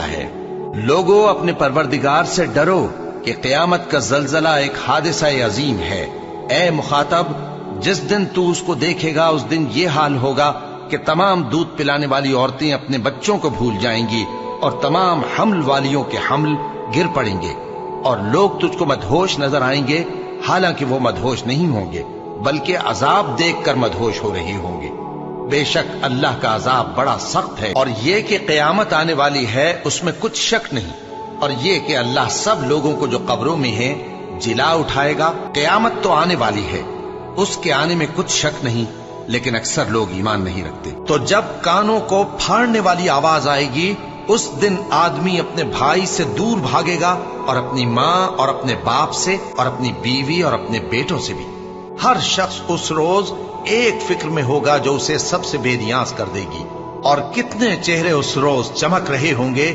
ہے۔ لوگو اپنے پروردگار سے ڈرو کہ قیامت کا زلزلہ ایک حادثہ عظیم ہے۔ اے مخاطب، جس دن تو اس کو دیکھے گا اس دن یہ حال ہوگا کہ تمام دودھ پلانے والی عورتیں اپنے بچوں کو بھول جائیں گی اور تمام حمل والیوں کے حمل گر پڑیں گے، اور لوگ تجھ کو مدہوش نظر آئیں گے، حالانکہ وہ مدہوش نہیں ہوں گے بلکہ عذاب دیکھ کر مدہوش ہو رہے ہوں گے۔ بے شک اللہ کا عذاب بڑا سخت ہے، اور یہ کہ قیامت آنے والی ہے اس میں کچھ شک نہیں، اور یہ کہ اللہ سب لوگوں کو جو قبروں میں ہیں جلا اٹھائے گا۔ قیامت تو آنے والی ہے، اس کے آنے میں کچھ شک نہیں، لیکن اکثر لوگ ایمان نہیں رکھتے۔ تو جب کانوں کو پھاڑنے والی آواز آئے گی اس دن آدمی اپنے بھائی سے دور بھاگے گا، اور اپنی ماں اور اپنے باپ سے، اور اپنی بیوی اور اپنے بیٹوں سے بھی۔ ہر شخص اس روز ایک فکر میں ہوگا جو اسے سب سے بے نیاز کر دے گی، اور کتنے چہرے اس روز چمک رہے ہوں گے